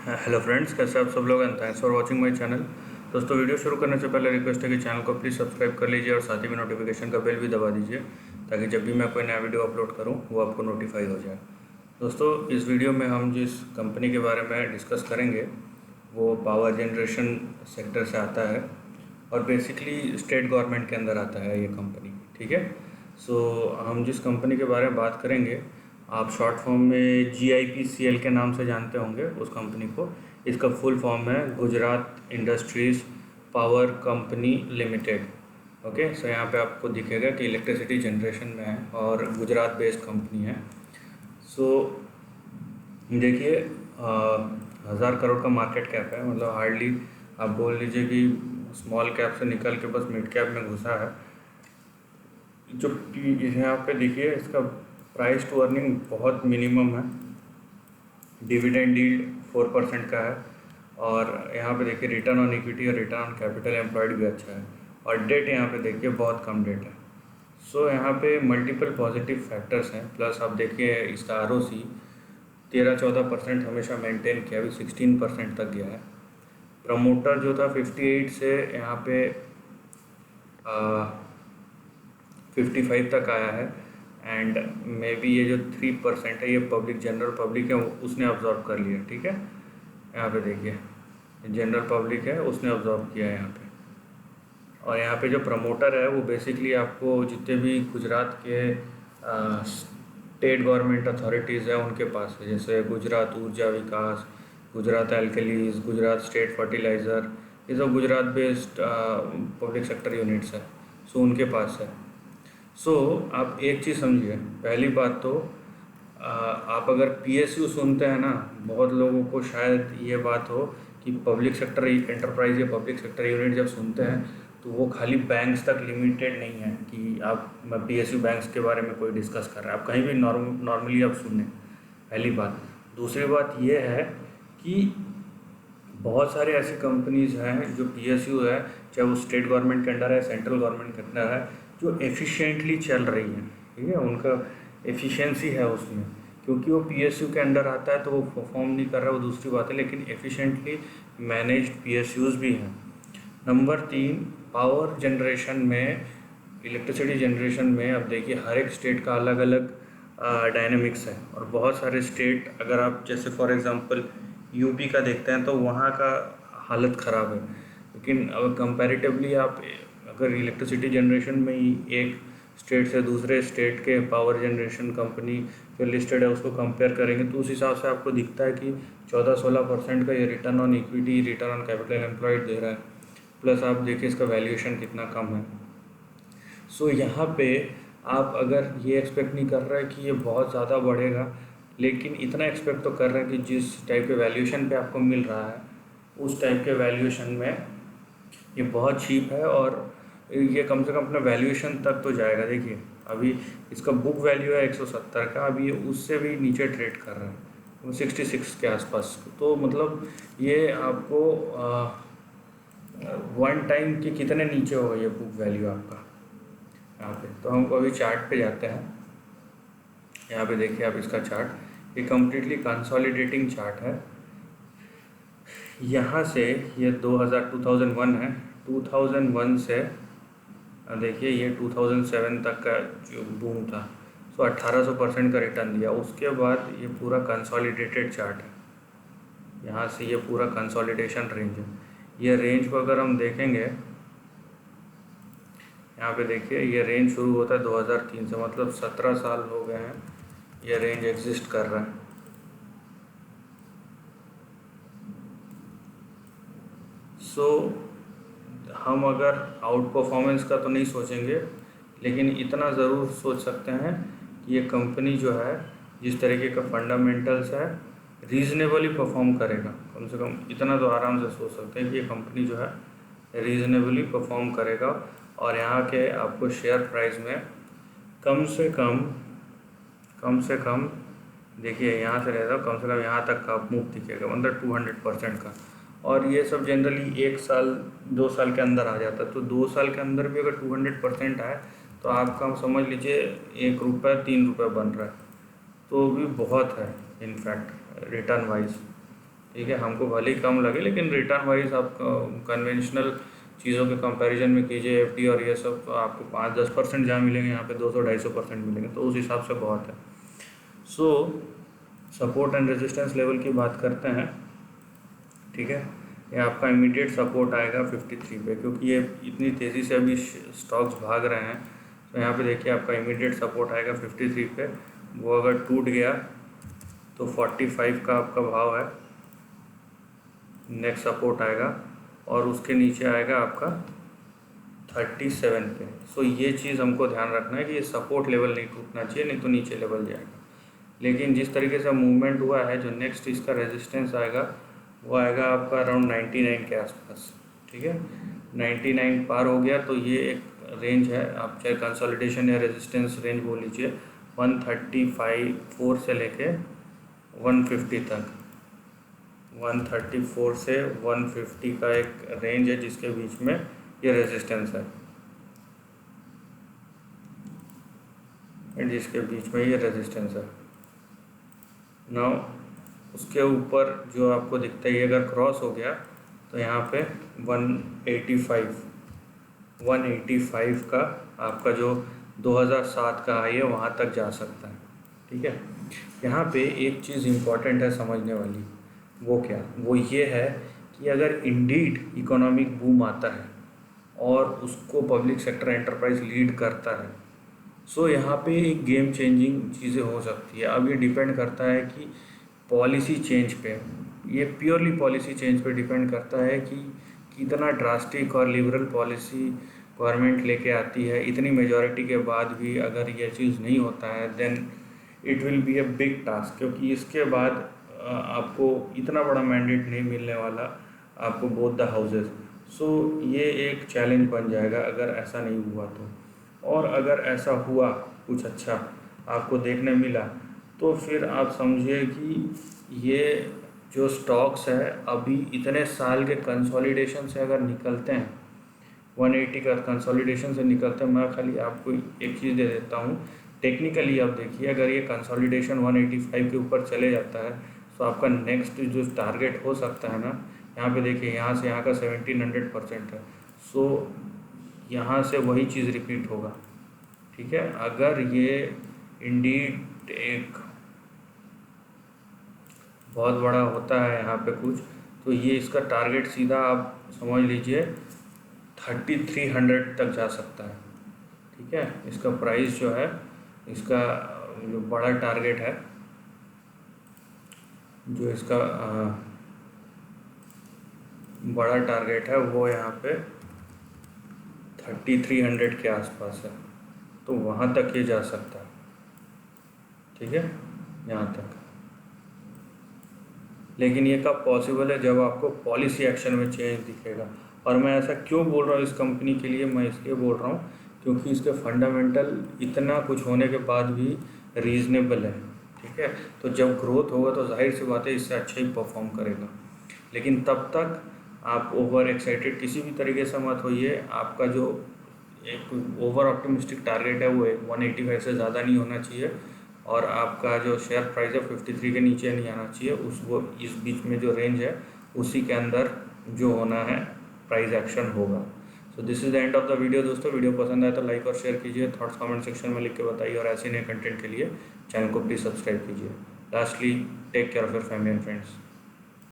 Hello friends, कैसे आप सब लोग, and thanks for watching my channel. दोस्तों, वीडियो शुरू करने से पहले रिक्वेस्ट है कि चैनल को प्लीज़ सब्सक्राइब कर लीजिए और साथ ही में नोटिफिकेशन का बेल भी दबा दीजिए, ताकि जब भी मैं कोई नया वीडियो अपलोड करूं वो आपको नोटिफाई हो जाए। दोस्तों, इस वीडियो में हम जिस कंपनी के बारे में डिस्कस करेंगे वो पावर जनरेशन सेक्टर से आता है और बेसिकली स्टेट गवर्नमेंट के अंदर आता है ये कंपनी। ठीक है। हम जिस कंपनी के बारे में बात करेंगे, आप शॉर्ट फॉर्म में GIPCL के नाम से जानते होंगे उस कंपनी को। इसका फुल फॉर्म है Gujarat industries power company limited. Okay, so यहाँ पे आपको दिखेगा कि इलेक्ट्रिसिटी जनरेशन में है और गुजरात बेस्ड कंपनी है। सो देखिए, 1000 करोड़ का मार्केट कैप है, मतलब हार्डली आप बोल लीजिए कि स्मॉल कैप से निकल के बस मिड कैप में घुसा है। जो यहाँ पे देखिए, इसका प्राइस टू अर्निंग बहुत मिनिमम है। डिविडेंड यील्ड 4% का है और यहाँ पे देखिए रिटर्न ऑन इक्विटी और रिटर्न ऑन कैपिटल एम्प्लॉयड भी अच्छा है और डेट यहाँ पे देखिए बहुत कम डेट है। यहाँ पे मल्टीपल पॉजिटिव फैक्टर्स हैं। प्लस आप देखिए इसका ROC 13-14% हमेशा मेंटेन किया, अभी 16% तक गया है। प्रमोटर जो था 58 से यहाँ पे 55 तक आया है एंड मे बी ये जो 3% है ये पब्लिक, जनरल पब्लिक है, उसने ऑब्जॉर्व कर लिया। ठीक है, यहाँ पे देखिए जनरल पब्लिक है, उसने ऑब्जॉर्व किया है यहाँ पे। और यहाँ पे जो प्रमोटर है वो बेसिकली आपको जितने भी गुजरात के स्टेट गवर्नमेंट अथॉरिटीज़ हैं उनके पास है, जैसे Gujarat Urja Vikas, Gujarat alkalies, Gujarat state fertilizer, ये सब Gujarat based public sector units है। उनके पास है। आप एक चीज़ समझिए, पहली बात तो आप अगर PSU सुनते हैं ना, बहुत लोगों को शायद ये बात हो कि पब्लिक सेक्टर एंटरप्राइज या पब्लिक सेक्टर यूनिट जब सुनते हैं तो वो खाली बैंक्स तक लिमिटेड नहीं है कि आप PSU बैंक्स के बारे में कोई डिस्कस कर रहे हैं। आप कहीं भी नॉर्मली आप सुने, पहली बात। दूसरी बात ये है कि बहुत सारे ऐसी कंपनीज़ हैं जो PSU है, चाहे वो स्टेट गवर्नमेंट के अंडर है, सेंट्रल गवर्नमेंट के अंडर है, जो एफिशिएंटली चल रही हैं। ठीक है, उनका एफिशिएंसी है उसमें, क्योंकि वो PSU के अंडर आता है तो वो परफॉर्म नहीं कर रहा है, वो दूसरी बात है, लेकिन एफिशिएंटली मैनेज्ड PSUs भी हैं। नंबर 3, पावर जनरेशन में, इलेक्ट्रिसिटी जनरेशन में अब देखिए हर एक स्टेट का अलग अलग डायनेमिक्स है और बहुत सारे स्टेट, अगर आप जैसे फॉर एग्जांपल UP का देखते हैं तो वहाँ का हालत ख़राब है। लेकिन अगर कंपैरेटिवली आप अगर इलेक्ट्रिसिटी जनरेशन में ही एक स्टेट से दूसरे स्टेट के पावर जनरेशन कंपनी जो लिस्टेड है उसको कंपेयर करेंगे तो उस हिसाब से आपको दिखता है कि 14-16% का ये return on equity, return on capital employed दे रहा है। प्लस आप देखिए इसका वैल्यूएशन कितना कम है। यहाँ पे आप अगर ये एक्सपेक्ट नहीं कर रहे हैं कि ये बहुत ज़्यादा बढ़ेगा, लेकिन इतना एक्सपेक्ट तो कर रहे हैं कि जिस टाइप के वैल्यूएशन पे आपको मिल रहा है उस टाइप के वैल्यूएशन में ये बहुत चीप है और ये कम से कम अपना वैल्यूएशन तक तो जाएगा। देखिए अभी इसका बुक वैल्यू है 170 का, अभी ये उससे भी नीचे ट्रेड कर रहा है, 66 के आसपास। तो मतलब ये आपको 1 टाइम के कितने नीचे होगा ये बुक वैल्यू आपका यहाँ पे। तो हम अभी चार्ट पे जाते हैं। यहाँ पे देखिए आप इसका चार्ट, ये कम्प्लीटली कंसोलिडेटिंग चार्ट है। यहाँ से ये 2001 है, 2001 से देखिए ये 2007 तक का जो बूम था, 1800% का रिटर्न दिया। उसके बाद ये पूरा कंसोलिडेटेड चार्ट है, यहाँ से ये पूरा कंसोलिडेशन रेंज है। ये रेंज को अगर हम देखेंगे, यहाँ पे देखिए ये रेंज शुरू होता है 2003 से, मतलब 17 साल हो गए हैं ये रेंज एग्जिस्ट कर रहा है। हम अगर आउट परफॉर्मेंस का तो नहीं सोचेंगे, लेकिन इतना ज़रूर सोच सकते हैं कि ये कंपनी जो है जिस तरीके का फंडामेंटल्स है रीज़नेबली परफॉर्म करेगा। कम से कम इतना तो आराम से सोच सकते हैं कि ये कंपनी जो है रीज़नेबली परफॉर्म करेगा और यहाँ के आपको शेयर प्राइस में कम से कम देखिए यहाँ से रहता कम से कम यहाँ तक का मूव दिखेगा, मतलब 200% का। और ये सब जनरली 1 साल 2 साल के अंदर आ जाता है। तो 2 साल के अंदर भी अगर 200% आए तो आपका समझ लीजिए 1 रुपये 3 रुपये बन रहा है, तो भी बहुत है इनफैक्ट रिटर्न वाइज। ठीक है, हमको भले ही कम लगे, लेकिन रिटर्न वाइज आप कन्वेंशनल चीज़ों के कंपैरिजन में कीजिए एफडी और ये सब, तो आपको 5-10% जहाँ मिलेंगे यहाँ पे 200-250% मिलेंगे, तो उस हिसाब से बहुत है। सो सपोर्ट एंड रेजिस्टेंस लेवल की बात करते हैं। ठीक है, ये आपका इमीडिएट सपोर्ट आएगा 53 पे, क्योंकि ये इतनी तेज़ी से अभी स्टॉक्स भाग रहे हैं। तो यहाँ पे देखिए आपका इमीडिएट सपोर्ट आएगा 53 पे। वो अगर टूट गया तो 45 का आपका भाव है, नेक्स्ट सपोर्ट आएगा, और उसके नीचे आएगा आपका 37 पे। सो ये चीज़ हमको ध्यान रखना है कि ये सपोर्ट लेवल नहीं टूटना चाहिए, नहीं तो नीचे लेवल जाएगा। लेकिन जिस तरीके से मूवमेंट हुआ है, जो नेक्स्ट इसका रेजिस्टेंस आएगा वो आएगा आपका अराउंड 99 के आसपास। ठीक है, 99 पार हो गया तो ये एक रेंज है, आप चाहे कंसोलिडेशन या रेजिस्टेंस रेंज बोल लीजिए, 135.4 से लेके 150 तक। 134 से 150 का एक रेंज है जिसके बीच में ये रेजिस्टेंस है, जिसके बीच में ये रेजिस्टेंस है। नाउ उसके ऊपर जो आपको दिखता है, ये अगर क्रॉस हो गया तो यहाँ पे 185 का आपका जो 2007 का हाई है वहाँ तक जा सकता है। ठीक है, यहाँ पे एक चीज़ इम्पॉर्टेंट है समझने वाली, वो क्या, वो ये है कि अगर इंडीड इकोनॉमिक बूम आता है और उसको पब्लिक सेक्टर एंटरप्राइज लीड करता है, सो यहाँ पे एक गेम चेंजिंग चीज़ें हो सकती है। अब ये डिपेंड करता है कि पॉलिसी चेंज पे, ये प्योरली पॉलिसी चेंज पे डिपेंड करता है कि कितना ड्रास्टिक और लिबरल पॉलिसी गवर्नमेंट लेके आती है। इतनी मेजॉरिटी के बाद भी अगर ये चीज़ नहीं होता है then it will be a big task, क्योंकि इसके बाद आपको इतना बड़ा मैंडेट नहीं मिलने वाला आपको बोथ द हाउसेस। सो ये एक चैलेंज बन जाएगा अगर ऐसा नहीं हुआ तो। और अगर ऐसा हुआ, कुछ अच्छा आपको देखने मिला, तो फिर आप समझिए कि ये जो स्टॉक्स है अभी इतने साल के कंसोलिडेशन से अगर निकलते हैं, 180 का कंसोलिडेशन से निकलते हैं, मैं खाली आपको एक चीज़ दे देता हूँ टेक्निकली। आप देखिए अगर ये कंसोलिडेशन 185 के ऊपर चले जाता है तो आपका नेक्स्ट जो टारगेट हो सकता है ना, यहाँ पे देखिए यहाँ से यहाँ का 1700% है। सो यहाँ से वही चीज़ रिपीट होगा। ठीक है, अगर ये इंडीड एक बहुत बड़ा होता है यहाँ पे कुछ, तो ये इसका टारगेट सीधा आप समझ लीजिए 3300 तक जा सकता है। ठीक है, इसका प्राइस जो है, इसका जो बड़ा टारगेट है, जो इसका बड़ा टारगेट है वो यहाँ पे 3300 के आसपास है, तो वहाँ तक ये जा सकता है। ठीक है, यहाँ तक। लेकिन ये कब पॉसिबल है, जब आपको पॉलिसी एक्शन में चेंज दिखेगा। और मैं ऐसा क्यों बोल रहा हूँ इस कंपनी के लिए, मैं इसलिए बोल रहा हूँ क्योंकि इसके फंडामेंटल इतना कुछ होने के बाद भी रीज़नेबल है। ठीक है, तो जब ग्रोथ होगा तो जाहिर सी बात है इससे अच्छा ही परफॉर्म करेगा। लेकिन तब तक आप ओवर एक्साइटेड किसी भी तरीके से मत होइए। आपका जो एक ओवर ऑप्टिमिस्टिक टारगेट है वो 185 से ज़्यादा नहीं होना चाहिए, और आपका जो शेयर प्राइस है 53 के नीचे नहीं आना चाहिए। वो इस बीच में जो रेंज है उसी के अंदर जो होना है प्राइस एक्शन होगा। So this is the end of the video दोस्तों। वीडियो पसंद आए तो लाइक और शेयर कीजिए, थॉट्स कमेंट सेक्शन में लिख के बताइए, और ऐसे नए कंटेंट के लिए चैनल को प्लीज़ सब्सक्राइब कीजिए। Lastly, take care of your family and friends.